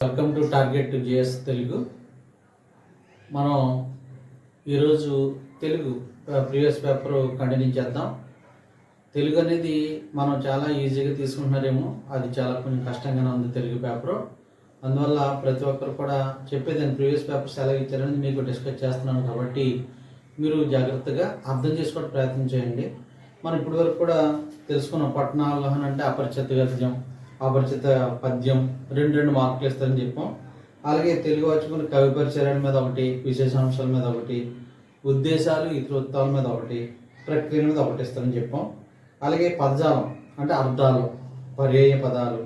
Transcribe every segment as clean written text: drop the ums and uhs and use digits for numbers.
Welcome to target GS Telugu. మనం ఈరోజు Telugu previous paper continue చేద్దాం. తెలుగు అనేది మనం చాలా ఈజీగా తీసుకుంటున్నారేమో, అది చాలా కొంచెం కష్టంగానే ఉంది తెలుగు పేపరు. అందువల్ల ప్రతి ఒక్కరు కూడా చెప్పేదాన్ని ప్రీవియస్ పేపర్స్ ఎలా ఇచ్చారని మీకు డిస్కస్ చేస్తున్నాను కాబట్టి మీరు జాగ్రత్తగా అర్థం చేసుకోవడానికి ప్రయత్నం చేయండి. మనం ఇప్పటివరకు కూడా తెలుసుకున్నాం, పట్టణావగాహన అంటే అపరిచిత గద్యం, అపరిచిత పద్యం రెండు మార్కులు ఇస్తారని చెప్పాం. అలాగే తెలుగు వచ్చుకుని కవి పరిచయాల మీద ఒకటి, విశేషాంశాల మీద ఒకటి, ఉద్దేశాలు ఇతరోత్తాల మీద ఒకటి, ప్రక్రియ మీద ఒకటి ఇస్తారని చెప్పాం. అలాగే పదజాలం అంటే అర్థాలు, పర్యాయ పదాలు,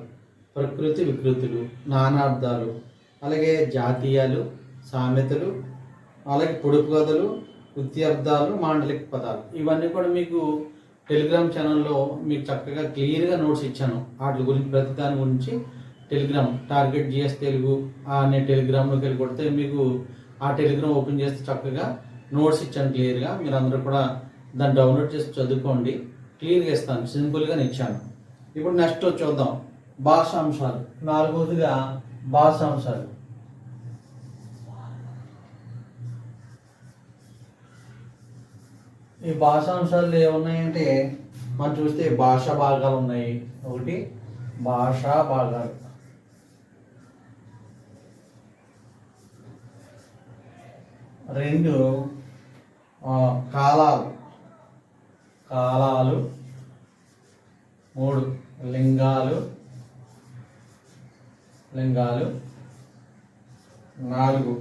ప్రకృతి వికృతులు, నానార్థాలు, అలాగే జాతీయాలు, సామెతలు, అలాగే పొడుపు కథలు, వృత్త్యర్థాలు, మాండలిక పదాలు, ఇవన్నీ కూడా మీకు టెలిగ్రామ్ ఛానల్లో మీకు చక్కగా క్లియర్గా నోట్స్ ఇచ్చాను. వాటి గురించి ప్రతి దాని గురించి టెలిగ్రామ్ టార్గెట్ జిఎస్ తెలుగు అనే టెలిగ్రామ్లోకి వెళ్ళి కొడితే మీకు ఆ టెలిగ్రామ్ ఓపెన్ చేస్తే చక్కగా నోట్స్ ఇచ్చాను క్లియర్గా. మీరు అందరూ కూడా దాన్ని డౌన్లోడ్ చేసి చదువుకోండి. క్లియర్గా ఇస్తాను, సింపుల్గా ఇచ్చాను. ఇప్పుడు నెక్స్ట్ చూద్దాం భాషాంశాలు. నాలుగోదిగా భాషాంశాలు. ఈ భాషాంశాలు ఏమున్నాయంటే మనం చూస్తే భాషా భాగాలు ఉన్నాయి. ఒకటి భాషా భాగాలు, రెండు కాలాలు, మూడు లింగాలు, నాలుగు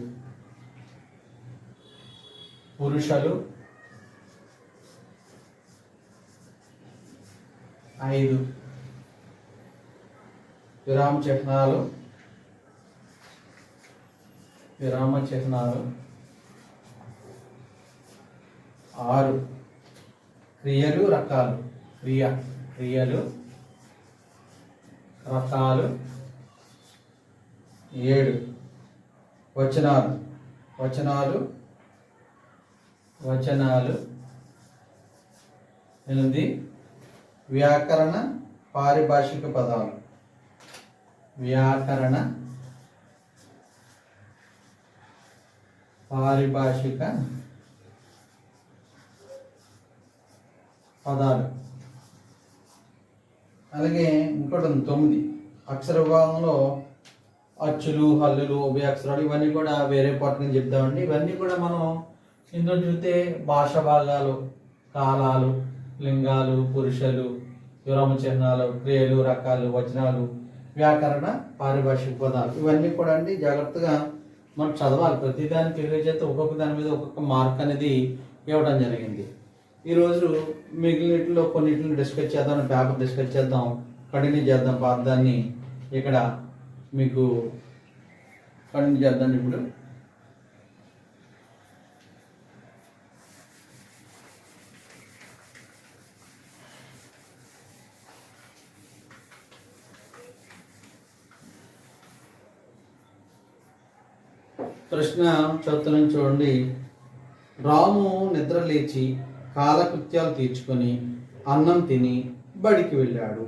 పురుషులు, 5 విరామ చిహ్నాలు, 6 క్రియలు రకాలు, క్రియలు రకాలు, 7 వచనాలు, 8 వ్యాకరణ పారిభాషిక పదాలు, అలాగే ఇంకోటి 9 అక్షర విభాగంలో అచ్చులు, హల్లులు, ఉభయాక్షరాలు, ఇవన్నీ కూడా వేరే పార్ట్ నుంచి చెప్దామండి. ఇవన్నీ కూడా మనం ఇందులో చూస్తే భాషా భాగాలు, కాలాలు, లింగాలు, పురుషులు, విరామ చిహ్నాలు, క్రియలు రకాలు, వచనాలు, వ్యాకరణ పారిభాషిక పదాలు, ఇవన్నీ కూడా అండి జాగ్రత్తగా మనం చదవాలి. ప్రతిదానికి క్లియర్ చేస్తే ఒక్కొక్క దాని మీద ఒక్కొక్క మార్క్ అనేది ఇవ్వడం జరిగింది. ఈరోజు మిగిలినట్లో కొన్నిటిని డిస్కస్ చేద్దాం, పేపర్ డిస్కస్ చేద్దాం, కంటిన్యూ చేద్దాం. పాఠాన్ని ఇక్కడ మీకు కంటిన్యూ చేద్దాం. ఇప్పుడు ప్రశ్న చదువుతున్నాను చూడండి. రాము నిద్ర లేచి కాలకృత్యాలు తీర్చుకొని అన్నం తిని బడికి వెళ్ళాడు.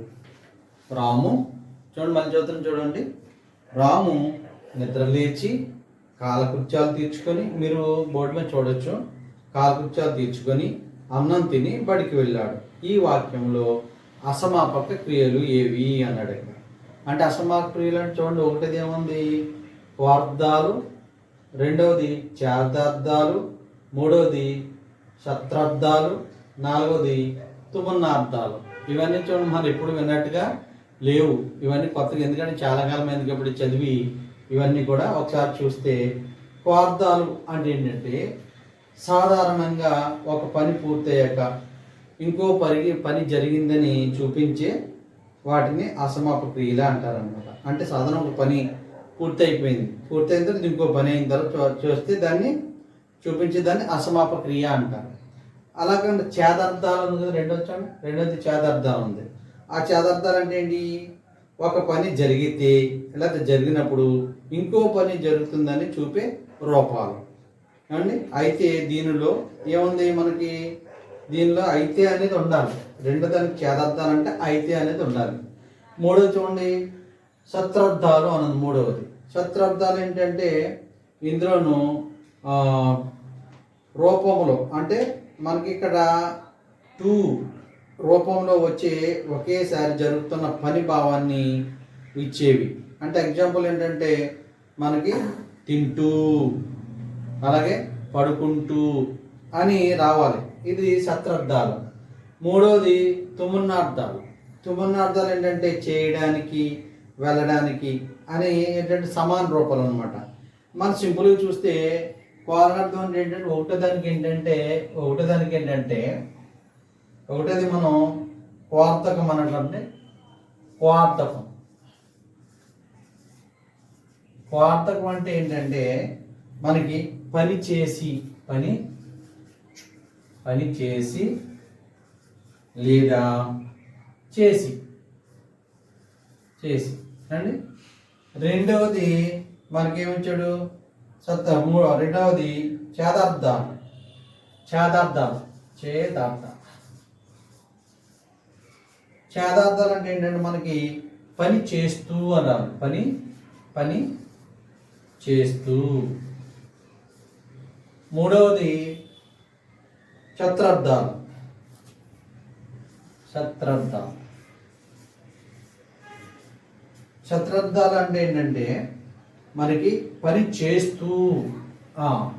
రాము చూడండి, మళ్ళీ చదువుతున్నాను చూడండి. రాము నిద్ర లేచి కాలకృత్యాలు తీర్చుకొని, మీరు బోర్డు మీద చూడొచ్చు, కాలకృత్యాలు తీర్చుకొని అన్నం తిని బడికి వెళ్ళాడు. ఈ వాక్యంలో అసమాపక క్రియలు ఏవి అన్నాడు. అంటే అసమాపక క్రియలు అంటే చూడండి, ఒకటిది ఏముంది వార్ధాలు, రెండవది చార్థార్థాలు, మూడవది శత్రార్థాలు, నాలుగవది తుమన్నార్థాలు. ఇవన్నీ చూడండి మనం ఎప్పుడు విన్నట్టుగా లేవు, ఇవన్నీ కొత్తగా, ఎందుకంటే చాలా కాలం అయింది కాబట్టి చదివి. ఇవన్నీ కూడా ఒకసారి చూస్తే క్వార్థాలు అంటే ఏంటంటే సాధారణంగా ఒక పని పూర్తయ్యాక ఇంకో పని జరిగిందని చూపించే వాటిని అసమాపక క్రియలు అంటారనమాట. అంటే సాధారణ ఒక పని పూర్తయిన తర్వాత ఇంకో పని అయిన తర్వాత చూస్తే దాన్ని చూపించే దాన్ని అసమాపక క్రియ అంటారు. అలాగే ఛేదార్థాలు ఉంది కదా, రెండోది ఛేదార్థాలు ఉంది. ఆ ఛేదార్థాలు అంటే ఏంటి, ఒక పని జరిగితే లేకపోతే జరిగినప్పుడు ఇంకో పని జరుగుతుందని చూపే రూపాలు అండి. అయితే దీనిలో ఏముంది, మనకి దీనిలో అయితే అనేది ఉండాలి. రెండో దానికి ఛేదార్థాలు అంటే అయితే అనేది ఉండాలి. మూడోది చూడండి, సత్రార్థాలు అన్నది మూడవది. శత్రార్థాలు ఏంటంటే ఇందులోను రూపంలో అంటే మనకి ఇక్కడ టూ రూపంలో వచ్చే ఒకేసారి జరుగుతున్న పని భావాన్ని ఇచ్చేవి. అంటే ఎగ్జాంపుల్ ఏంటంటే మనకి తింటూ అలాగే పడుకుంటూ అని రావాలి. ఇది శత్రార్థాలు. మూడవది తుమన్నార్థాలు. తుమన్నార్థాలు ఏంటంటే చేయడానికి, వెళ్ళడానికి అని ఏంటంటే సమాన రూపాలు అనమాట. మనం సింపుల్గా చూస్తే కోరణార్థం అంటే ఏంటంటే ఒకటేది మనం క్వార్థకం అన్నట్లంటే క్వార్థకం అంటే ఏంటంటే మనకి పని చేసి లేదా చేసి అండి. రెండవది మనకేమిచ్చాడు రెండవది చేదార్థాలు. చేదార్థాలు అంటే ఏంటంటే మనకి పని చేస్తూ అన్నారు. పని చేస్తూ. మూడవది శత్రార్థాలు. శత్రార్థాలు అంటే ఏంటంటే మనకి పని చేస్తూ.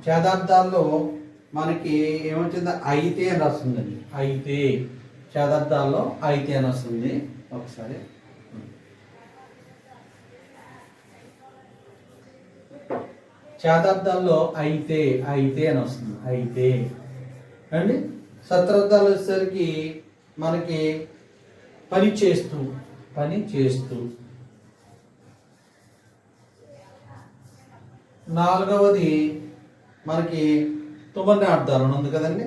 చేదార్థాల్లో మనకి ఏమొచ్చింది అయితే అని వస్తుందండి. అయితే చేదార్థాల్లో అయితే అని వస్తుంది. ఒకసారి చేదార్థాల్లో అయితే అని వస్తుంది. అయితే అండి. శత్రార్థాలు వచ్చేసరికి మనకి పని చేస్తూ. నాలుగవది మనకి తుమన్నార్థాలు ఉంది కదండి.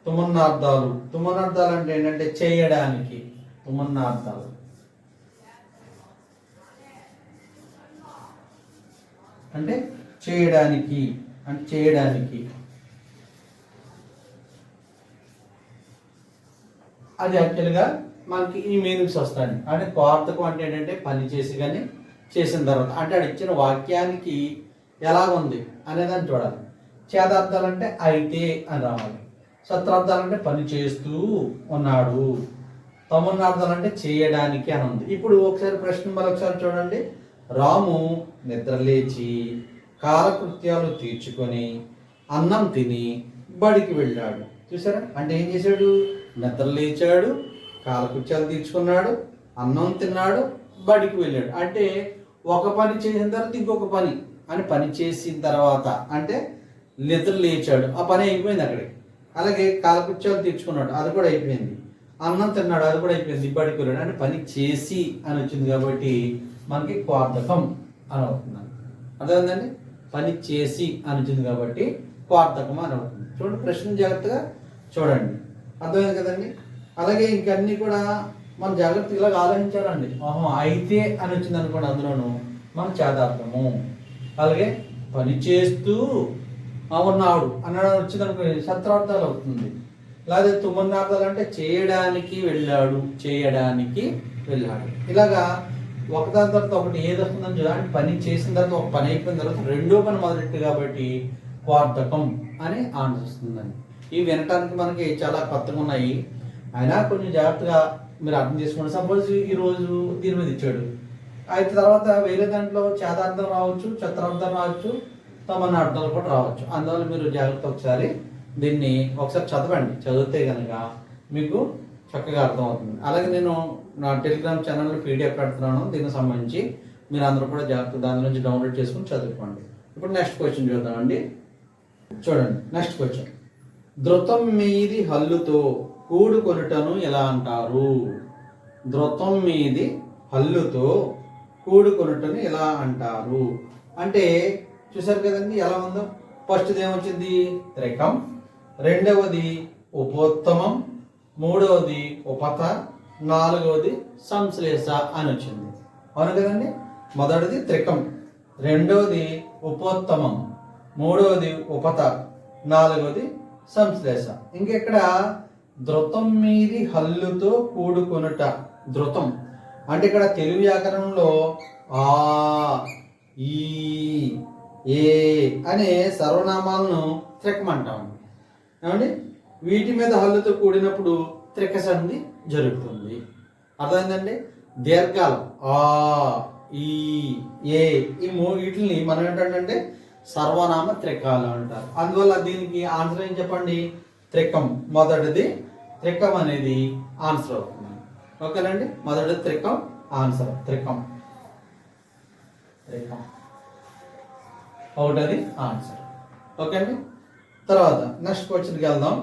తుమన్నార్థాలు అంటే ఏంటంటే చేయడానికి. తుమన్నార్థాలు అంటే చేయడానికి. అది యాక్చువల్గా మనకి ఈ మీనింగ్స్ వస్తాయి. అంటే క్వార్థకం అంటే ఏంటంటే పని చేసి కానీ చేసిన తర్వాత అంటే అది ఇచ్చిన వాక్యానికి ఎలా ఉంది అనేదాన్ని చూడాలి. చేదార్థాలు అంటే అయితే అని రావాలి. శత్రార్థాలు అంటే పని చేస్తూ ఉన్నాడు. తమన్నార్థాలు అంటే చేయడానికి అని ఉంది. ఇప్పుడు ఒకసారి ప్రశ్న మరొకసారి చూడండి. రాము నిద్రలేచి కాలకృత్యాలు తీర్చుకొని అన్నం తిని బడికి వెళ్ళాడు. చూసారా? అంటే ఏం చేశాడు? నిద్ర లేచాడు, కాలకృత్యాలు తీర్చుకున్నాడు, అన్నం తిన్నాడు, బడికి వెళ్ళాడు. అంటే ఒక పని చేసిన తర్వాత ఇంకొక పని అని పని చేసిన తర్వాత అంటే నిద్ర లేచాడు, ఆ పని అయిపోయింది అక్కడికి. అలాగే కాలకృత్యాలు తీర్చుకున్నాడు, అది కూడా అయిపోయింది. అన్నం తిన్నాడు, అది కూడా అయిపోయింది. బడికి వెళ్ళాడు అంటే పని చేసి అని వచ్చింది కాబట్టి మనకి క్వార్థకం అని అవుతుంది. అర్థమైందండి? పని చేసి అని వచ్చింది కాబట్టి క్వార్థకం అని అవుతుంది. చూడండి, ప్రశ్న జాగ్రత్తగా చూడండి. అర్థమైంది కదండి? అలాగే ఇంకన్నీ కూడా మనం జాగ్రత్తగా ఇలాగ ఆలోచించాలండి. అయితే అని వచ్చింది అనుకోండి, అందులోనూ మన చేదార్థము. అలాగే పని చేస్తూ ఉన్నాడు అన్నాడు వచ్చింది అనుకోండి, శత్రార్థాలు అవుతుంది. లేదా తుమన్నార్థాలు అంటే చేయడానికి వెళ్ళాడు. ఇలాగా ఒకదాని తర్వాత ఒకటి ఏది వస్తుందని చూడాలి. పని చేసిన తర్వాత ఒక పని అయిపోయిన తర్వాత రెండో పని మొదలెట్టు కాబట్టి క్వార్థకం అని ఆన్సర్ వస్తుందండి. ఇవి వినటానికి మనకి చాలా కొత్తగా ఉన్నాయి. అయినా కొంచెం జాగ్రత్తగా మీరు అర్థం చేసుకోండి. సపోజ్ ఈరోజు దీని మీద ఇచ్చాడు, అయితే తర్వాత వేరే దాంట్లో చేదార్థం రావచ్చు, చతురార్థం రావచ్చు, తమన్నార్థాలు కూడా రావచ్చు. అందువల్ల మీరు జాగ్రత్త ఒకసారి దీన్ని ఒకసారి చదవండి. చదివితే కనుక మీకు చక్కగా అర్థమవుతుంది. అలాగే నేను నా టెలిగ్రామ్ ఛానల్లో పీడిఎఫ్ పెడుతున్నాను, దీనికి సంబంధించి మీరు అందరూ కూడా జాగ్రత్త దాని నుంచి డౌన్లోడ్ చేసుకుని చదువుకోండి. ఇప్పుడు నెక్స్ట్ క్వశ్చన్ చూద్దామండి. చూడండి, నెక్స్ట్ క్వశ్చన్. ధృతం మీది హల్లుతో కూడుకొనుటను ఎలా అంటారు? ధృతం మీది హల్లుతో కూడుకొనుటను ఎలా అంటారు అంటే చూసారు కదండి ఎలా ఉందో. ఫస్ట్ది ఏమొచ్చింది? త్రికం. రెండవది ఉపోత్తమం. మూడవది ఉపత. నాలుగవది సంశ్లేష అని వచ్చింది. అవును కదండి? మొదటిది త్రికం, రెండవది ఉపోత్తమం, మూడవది ఉపత, నాలుగవది సంశ్లేష. ఇంకెక్కడ ధృతం మీది హల్లుతో కూడుకొనుట. ధృతం అంటే ఇక్కడ తెలుగు వ్యాకరణంలో ఆ ఈ ఏ అనే సర్వనామాలను త్రికం అంటామండి. ఏమండి వీటి మీద హల్లుతో కూడినప్పుడు త్రిక సంధి జరుగుతుంది. అర్థమైందండి. దీర్ఘాలు ఆ ఈ ఏ ఈ వీటిని మనం ఏంటంటే సర్వనామ త్రికాలు అంటారు. అందువల్ల దీనికి ఆన్సర్ ఏం చెప్పండి? త్రికం. మొదటిది త్రికం అనేది ఆన్సర్ అవుతుంది. ఓకేనండి. మొదటిది త్రికం ఆన్సర్. త్రికం త్రికం ఒకటది ఆన్సర్. ఓకే అండి. తర్వాత నెక్స్ట్ క్వశ్చన్కి వెళ్దాం.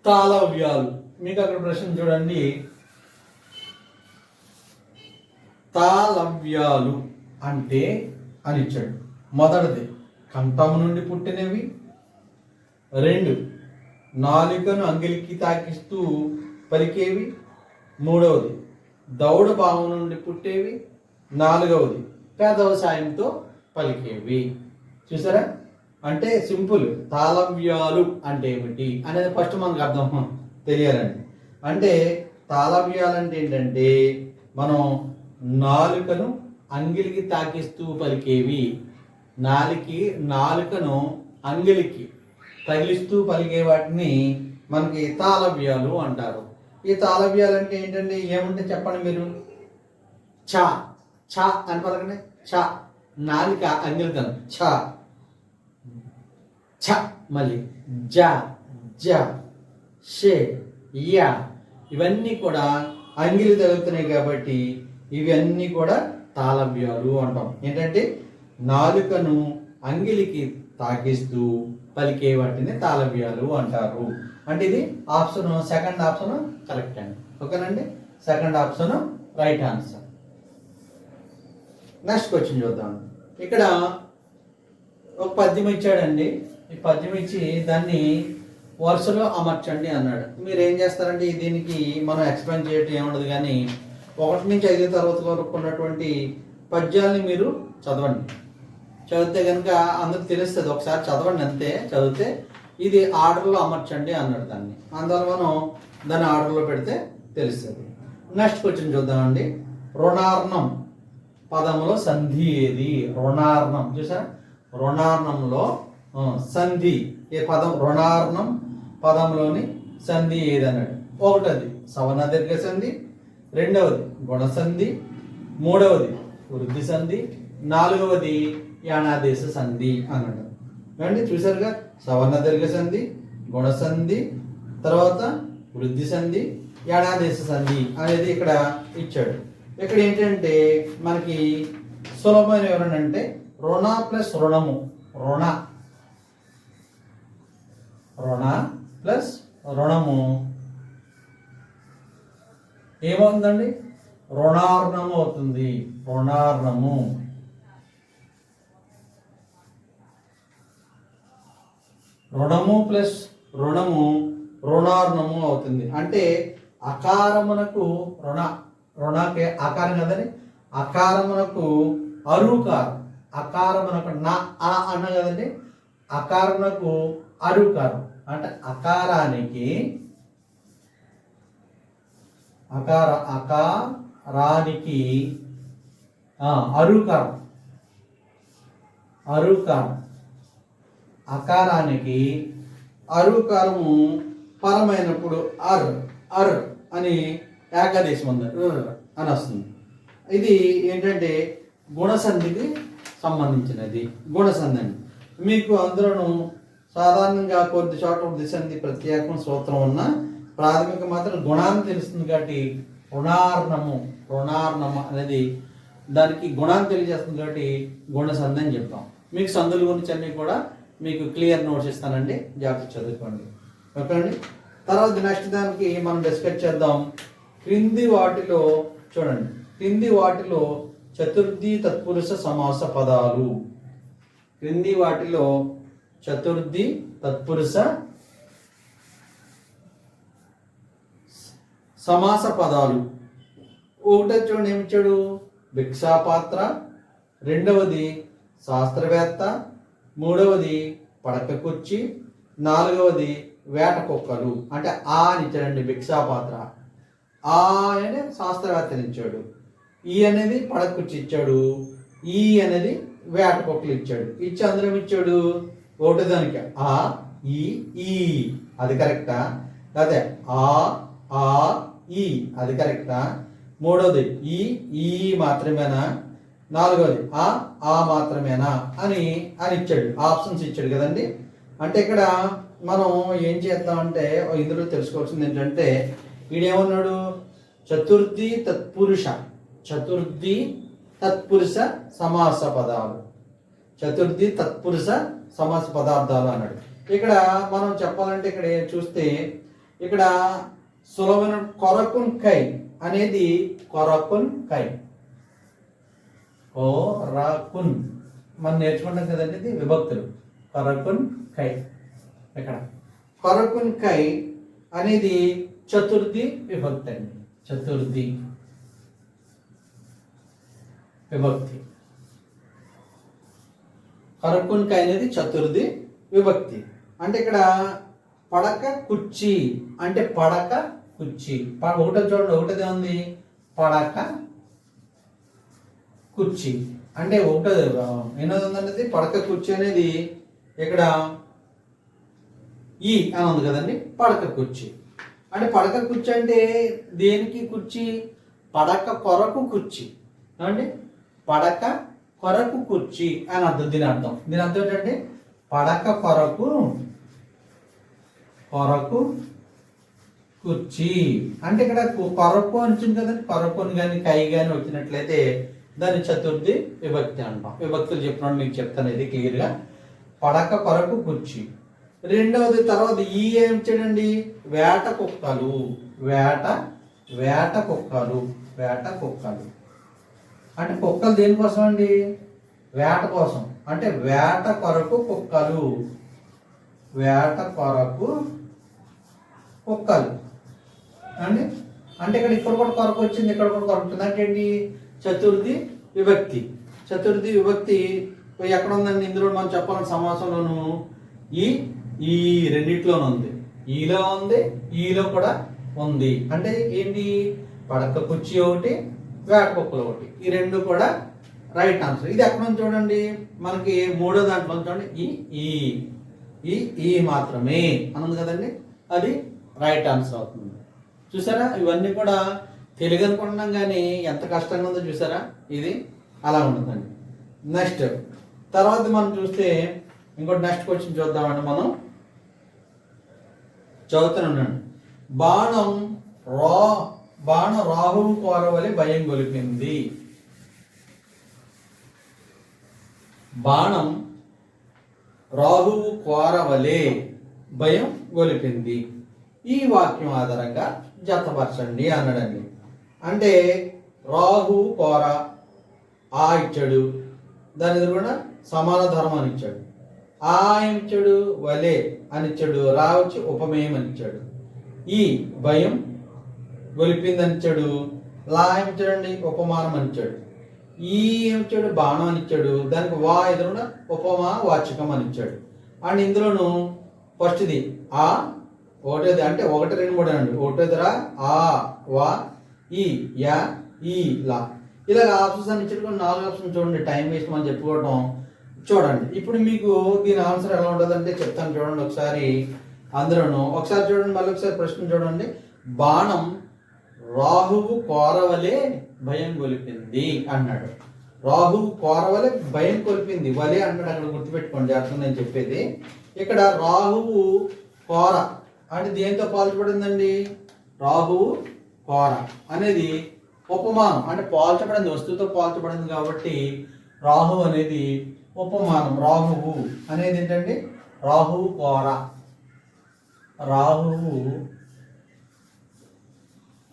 తాళవ్యాలు. మీకు అక్కడ ప్రశ్న చూడండి. తాళవ్యాలు అంటే అని ఇచ్చాడు. మొదటిది కంఠము నుండి పుట్టినవి, 2 నాలుకను అంగిలికి తాకిస్తూ పలికేవి, 3వది దౌడ భావం నుండి పుట్టేవి, 4వది పెదవ సాయంతో పలికేవి. చూసారా? అంటే సింపుల్. తాళవ్యాలు అంటే ఏమిటి అనేది ఫస్ట్ మనకు అర్థం తెలియాలండి. అంటే తాళవ్యాలు అంటే ఏంటంటే మనం నాలుకను అంగిలికి తాకిస్తూ పలికేవి, నాలుకను అంగిలికి తగిలిస్తూ పలికే వాటిని మనకి తాళవ్యాలు అంటారు. ఈ తాళవ్యాలు అంటే ఏంటంటే ఏముంటే చెప్పండి మీరు? చ చ అని పలకండి. చ నాలిక అంగిలికను చ ఛ, మళ్ళీ జ జ షే యా ఇవన్నీ కూడా అంగిలి తగులుతున్నాయి కాబట్టి ఇవన్నీ కూడా తాళవ్యాలు అంటాం. ఏంటంటే నాలుకను అంగిలికి తాకిస్తూ పలికే వాటిని తాళవ్యాలు అంటారు. అంటే ఇది ఆప్షన్ సెకండ్ ఆప్షన్ కరెక్ట్ అండి. ఓకేనండి. Second option right answer. Next question చూద్దాం. ఇక్కడ ఒక పద్యం ఇచ్చాడండి. ఈ పద్యం ఇచ్చి దాన్ని వరుసలో అమర్చండి అన్నాడు. మీరు ఏం చేస్తారంటే దీనికి మనం ఎక్స్ప్లెయిన్ చేయటం ఏముండదు, కానీ 1 నుంచి 5 తరగతి వరకు ఉన్నటువంటి పద్యాలని మీరు చదవండి. చదివితే కనుక అందరికి తెలుస్తుంది. ఒకసారి చదవండి అంతే. చదివితే ఇది ఆర్డర్లో అమర్చండి అన్నాడు దాన్ని. అందువల్ల మనం దాన్ని ఆర్డర్లో పెడితే తెలుస్తుంది. నెక్స్ట్ క్వశ్చన్ చూద్దామండి. రుణార్ణం పదంలో సంధి ఏది? రుణార్ణం. చూసారా? రుణార్ణంలో సంధి ఏ పదం? రుణార్ణం పదంలోని సంధి ఏదన్నాడు. ఒకటది సవర్ణ దీర్ఘ సంధి, 2వది గుణసంధి, 3వది వృద్ధి సంధి, 4వది యానాదేశ సంధి అన్నాడు. ఏమండి చూసారుగా? సవర్ణ దీర్ఘ సంధి, గుణసంధి, తర్వాత వృద్ధి సంధి, యానాదేశ సంధి అనేది ఇక్కడ ఇచ్చాడు. ఇక్కడ ఏంటంటే మనకి సులభమైన వివరణ అంటే రుణ ప్లస్ రుణము. రుణ ప్లస్ రుణము ఏమవుతుందండి? రుణార్ణము అవుతుంది. రుణార్ణము. రుణము ప్లస్ రుణము రుణార్ణము అవుతుంది. అంటే అకారమునకు రుణకే ఆకారం కదండి. అకారమునకు అరుకారం. అకారమునకు నా ఆ అన్న కదండి. అకారమునకు అరుకారం అంటే అకారానికి అరుకారం. అకారానికి అరుకారము పరమైనప్పుడు అర్ అర్ అని ఏకాదేశం ఉంది అని వస్తుంది. ఇది ఏంటంటే గుణసంధికి సంబంధించినది. గుణసంధి అండి. మీకు అందులోనూ సాధారణంగా కొద్ది చోట్ల వృద్ధి సంధి ప్రత్యేకం సూత్రం ఉన్న ప్రాథమిక మాత్రం గుణాన్ని తెలుస్తుంది కాబట్టి రుణార్ణము అనేది దానికి గుణాన్ని తెలియజేస్తుంది కాబట్టి గుణసంధి అని చెప్తాం. మీకు సంధుల గురించి అన్నీ కూడా మీకు క్లియర్ నోట్స్ ఇస్తానండి. జాగ్రత్త చదువుకోండి. ఓకే అండి. తర్వాత నెక్స్ట్ దానికి మనం డిస్కస్ చేద్దాం. క్రింది వాటిలో చూడండి. క్రింది వాటిలో చతుర్థి తత్పురుష సమాస పదాలు. క్రింది వాటిలో చతుర్థి తత్పురుష సమాస పదాలు. ఒకటో చూడండి ఏమిచ్చాడు? భిక్షాపాత్ర, 2వది శాస్త్రవేత్త, 3వది పడక కుర్చీ, 4వది వేట కుక్కలు. అంటే ఆ అని ఇచ్చాడండి భిక్షాపాత్ర. ఆ అనేది శాస్త్రవేత్తని ఇచ్చాడు. ఈ అనేది పడక కుర్చీ ఇచ్చాడు. ఈ అనేది వేట కుక్కలు ఇచ్చాడు. ఇచ్చి అందులో ఇచ్చాడు ఒకటి దానికి ఆ ఈ ఈ అది కరెక్టా? అదే ఆ ఆ ఈ అది కరెక్టా? మూడోది ఈ ఈ మాత్రమేనా? నాలుగోది ఆ మాత్రమేనా అని అని ఇచ్చాడు. ఆప్షన్స్ ఇచ్చాడు కదండి. అంటే ఇక్కడ మనం ఏం చేద్దామంటే ఇందులో తెలుసుకోవాల్సింది ఏంటంటే వీడేమన్నాడు, చతుర్థి తత్పురుష సమాస పదాలు, చతుర్థి తత్పురుష సమాస పదార్థాలు అన్నాడు. ఇక్కడ మనం చెప్పాలంటే ఇక్కడ చూస్తే ఇక్కడ సులభమైన కొరకున్ కై అనేది కొరకున్ కై, కొరకున్ మనం నేర్చుకుంటాం కదండి, ఇది విభక్తులు. కొరకున్ కై, ఇక్కడ కొరకున్ కై అనేది చతుర్థి విభక్తి అండి, చతుర్థి విభక్తి. కొరకున్ కై అనేది చతుర్థి విభక్తి. అంటే ఇక్కడ పడక కుర్చీ అంటే పడక కుర్చీ, ఒకటో చూడండి, ఒకటిదే ఉంది పడక కుర్చీ అంటే ఒకటో ఎన్నోది ఉందండి, పడక కుర్చీ అనేది ఇక్కడ ఈ అని ఉంది కదండి. పడక కుర్చీ అంటే పడక కుర్చీ అంటే దేనికి కుర్చీ? పడక కొరకు కుర్చీ అండి, పడక కొరకు కుర్చీ అని అర్థం. దీని అర్థం ఏంటంటే పడక కొరకు కుర్చీ అంటే ఇక్కడ కొరకు అని వచ్చింది కదండి. కొరకుని కానీ కై కానీ వచ్చినట్లయితే దాన్ని చతుర్థి విభక్తి అంటాం. విభక్తులు చెప్పినప్పుడు మీకు చెప్తాను ఇది క్లియర్గా. పడక కొరకు కుర్చీ. రెండవది తర్వాత ఈ ఏం చేయడండి, వేట కుక్కలు, వేట కుక్కలు అంటే కుక్కలు దేనికోసం అండి? వేట కోసం. అంటే వేట కొరకు కుక్కలు, వేట కొరకు కుక్కలు అండి. అంటే ఇక్కడ కూడా కొరకు వచ్చింది, ఇక్కడ కూడా కొరకు వచ్చింది. అంటే ఏంటి? చతుర్థి విభక్తి. చతుర్థి విభక్తి ఎక్కడ ఉందండి? ఇందులో మనం చెప్పాలని సమాసంలోను ఈ రెండిట్లోనూ ఉంది, ఈలో ఉంది, ఈలో కూడా ఉంది. అంటే ఏంటి? పడక కుర్చీ ఒకటి, వేట కుక్కలు ఒకటి, ఈ రెండు కూడా రైట్ ఆన్సర్. ఇది ఎక్కడ ఉంది చూడండి, మనకి మూడో దాంట్లో చూడండి ఈ మాత్రమే అన్నది కదండి, అది రైట్ ఆన్సర్ అవుతుంది. చూసారా, ఇవన్నీ కూడా తెలుగు అనుకుంటున్నాం కానీ ఎంత కష్టంగా ఉందో చూసారా, ఇది అలా ఉండదండి. నెక్స్ట్ తర్వాత మనం చూస్తే ఇంకోటి నెక్స్ట్ క్వశ్చన్ చూద్దామండి. మనం చదువుతున్నాను. బాణం రాహువు కోరవలె భయం గొలిపింది. బాణం రాహువు కోరవలే భయం గొలిపింది. ఈ వాక్యం ఆధారంగా జతపరచండి అన్నాడండి. అంటే రాహువు కోర ఆ ఇచ్చాడు, దాని ఎదురుగుండా సమాన ధర్మం అని ఇచ్చాడు. ఆ ఏమి ఇచ్చాడు? వలే అని ఇచ్చాడు. రా వచ్చి ఉపమేయం అని ఇచ్చాడు. ఈ భయం గొలిపింది అని ఇచ్చాడు. లా ఏమి ఇచ్చాడండి? ఉపమానం అని ఇచ్చాడు. ఈ ఏమి ఇచ్చాడు? బాణం అని ఇచ్చాడు. దానికి వా ఎదురుగా ఉపమా వాచకం అని ఇచ్చాడు. అండ్ ఇందులోను ఫస్ట్ది ఆ ఒకటేది అంటే 1 2 3 అండి. ఒకటేదిరా ఆ వా ఈ యా ఈ లా ఇలాగ ఆప్షన్స్ అని ఇచ్చాడు. 4 ఆప్షన్స్ చూడండి, టైం వేస్ట్ మనం చెప్పుకోవటం. చూడండి ఇప్పుడు మీకు దీని ఆన్సర్ ఎలా ఉంటుందంటే చెప్తాను చూడండి ఒకసారి. అందులోను ఒకసారి చూడండి, మళ్ళీ ఒకసారి ప్రశ్న చూడండి. బాణం రాహువు కోరవలే భయం గొలిపింది అన్నాడు. రాహువు కోరవలే భయం కొలిపింది, వలే అన్నాడు. అక్కడ గుర్తుపెట్టుకోండి, అర్థం నేను చెప్పేది. ఇక్కడ రాహువు కోర అంటే దేంతో పోల్చబడిందండి? రాహువు కోర అనేది ఉపమానం, అంటే పోల్చబడింది, వస్తువుతో పోల్చబడింది కాబట్టి రాహువు అనేది ఉపమానం. రాహువు అనేది ఏంటండి? రాహువు కోర, రాహువు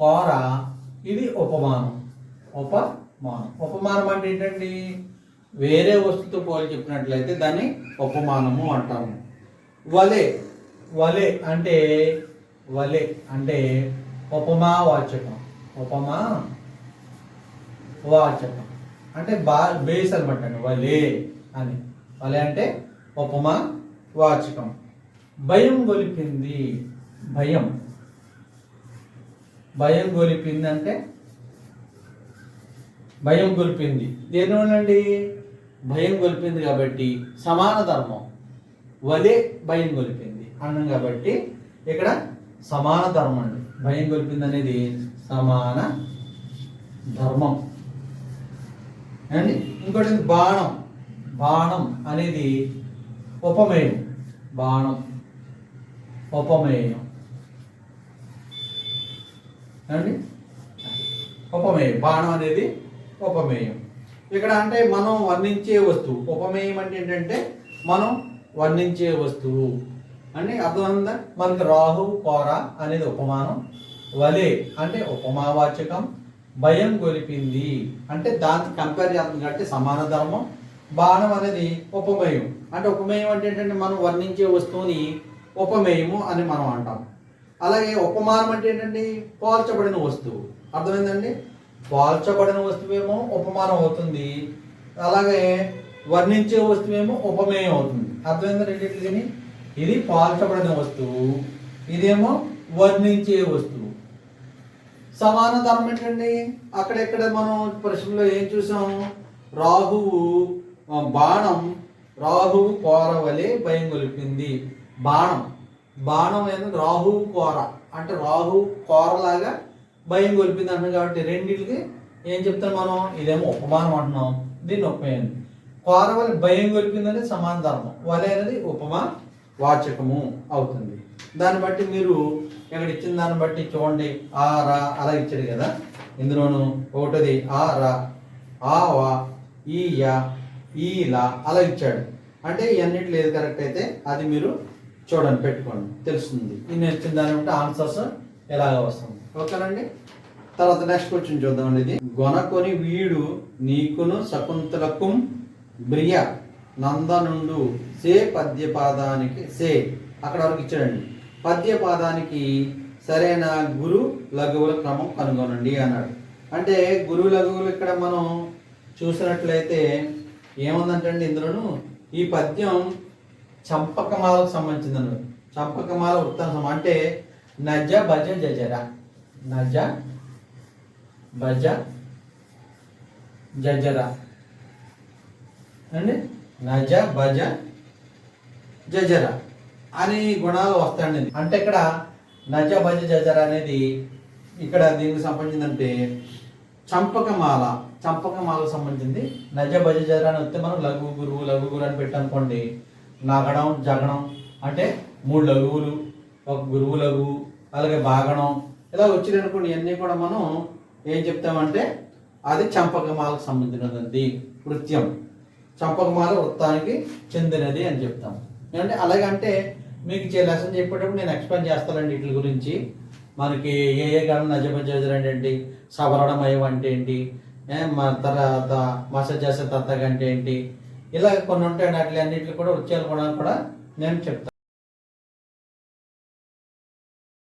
కోర ఇది ఉపమానం. ఉపమానం అంటే ఏంటండి? వేరే వస్తువుతో పోలి చెప్పినట్లయితే దాన్ని ఉపమానము అంటాము. వలే అంటే ఉపమా వాచకం. అంటే బేస్ అనమాట అండి. వలే అంటే ఉపమా వాచకం. భయం గొలిపింది, భయం గొలిపింది అంటే భయం గొలిపింది. దేనివల్లండి? భయం గొలిపింది కాబట్టి సమాన ధర్మం. వలే భయం గొలిపింది అన్నాం కాబట్టి ఇక్కడ సమాన ధర్మం అండి. భయం గొలిపింది అనేది సమాన ధర్మం అండి. ఇంకోటి బాణం. బాణం అనేది ఉపమేయం. బాణం ఉపమేయం అండి. ఉపమేయం. బాణం అనేది ఉపమేయం. ఇక్కడ అంటే మనం వర్ణించే వస్తువు. ఉపమేయం అంటే ఏంటంటే మనం వర్ణించే వస్తువు అని అర్థమైందా? మనకి రాహు కోర అనేది ఉపమానం. వలే అంటే ఉపమావాచకం. భయం గొలిపింది అంటే దానికి కంపేర్ చేస్తుంది కాబట్టి సమాన ధర్మం. బాణం అనేది ఉపమేయం. అంటే ఉపమేయం అంటే ఏంటంటే మనం వర్ణించే వస్తువుని ఉపమేయము అని మనం అంటాం. అలాగే ఉపమానం అంటే ఏంటంటే పోల్చబడిన వస్తువు. అర్థమైందండి? పోల్చబడిన వస్తువేమో ఉపమానం అవుతుంది, అలాగే వర్ణించే వస్తువేమో ఉపమేయం అవుతుంది. అర్థమైందా రెండింటిని? ఇది పోల్చబడిన వస్తువు, ఇదేమో వర్ణించే వస్తువు. సమాన ధర్మం ఏంటండి? అక్కడెక్కడ మనం ప్రశ్నలో ఏం చూసాము? రాహువు బాణం రాహువు కోరవలే భయం గొలిపింది. బాణం బాణం అనేది రాహువు కోర అంటే రాహు కోరలాగా భయం గొలిపింది అంటున్నాం కాబట్టి రెండింటికి ఏం చెప్తాం మనం? ఇదేమో ఉపమానం అంటున్నాం, దీన్ని ఉపమేయం. కోరవలే భయం గొలిపింది అనేది సమాన ధర్మం, వలే అనేది ఉపమా వాచకము అవుతుంది. దాన్ని బట్టి మీరు ఇక్కడ ఇచ్చిన దాన్ని బట్టి చూడండి. ఆ రా అలా ఇచ్చాడు కదా, ఇందులోను ఒకటిది ఆ రా, ఆ వా, ఈ యా, ఈ లా అలా ఇచ్చాడు. అంటే ఇవన్నిట్లో ఏది కరెక్ట్ అయితే అది మీరు చూడండి, పెట్టుకోండి, తెలుస్తుంది. ఇన్ని ఇచ్చిన దాన్ని బట్టి ఆన్సర్స్ ఎలాగ వస్తుంది. ఓకేనండి. తర్వాత నెక్స్ట్ క్వశ్చన్ చూద్దామండి. ఇది గొనకొని వీడు నీకును శకుంతలకు బ్రియ నందనుండు సే పద్యపాదానికి సే అక్కడ వరకు ఇచ్చాడండి. పద్యపాదానికి సరైన గురు లఘువుల క్రమం కనుగొనండి అన్నాడు. అంటే గురు లఘువులు ఇక్కడ మనం చూసినట్లయితే ఏముందంటే అండి, ఇందులోను ఈ పద్యం చంపకమాలకు సంబంధించింది అన్నాడు. చంపకమాల వృత్తాంతం అంటే నజ భజ జజర, నజ భజ జజర అండి, నజ భజ జజర అని గుణాలు వస్తాయండి. అంటే ఇక్కడ నజ భజ జజర అనేది ఇక్కడ దీనికి సంబంధించిందంటే చంపకమాల, చంపకమాలకు సంబంధించింది. నజ భజ జజర అని వస్తే మనం లఘు గురువు అని పెట్టనుకోండి. నగడం జగడం అంటే 3 లఘువులు, ఒక గురువు లఘువు, అలాగే బాగణం ఇలా వచ్చింది అనుకోండి. ఇవన్నీ కూడా మనం ఏం చెప్తామంటే అది చంపకమాలకు సంబంధించినది వృత్యం. చంపకమాల వృత్తానికి చెందినది అని చెప్తాం. అంటే అలాగంటే మీకు లెసన్ చెప్పేటప్పుడు నేను ఎక్స్ప్లెయిన్ చేస్తానండి వీటి గురించి. మనకి ఏ గణం నజబజర్ అంటే ఏంటి, సవరణమయం అంటే ఏంటి, తర్వాత మసజాస తత్తగ అంటే ఏంటి, ఇలా కొన్ని ఉంటాయండి. అట్లా అన్నింటిలో కూడా వృత్యాలు కూడా నేను చెప్తాను.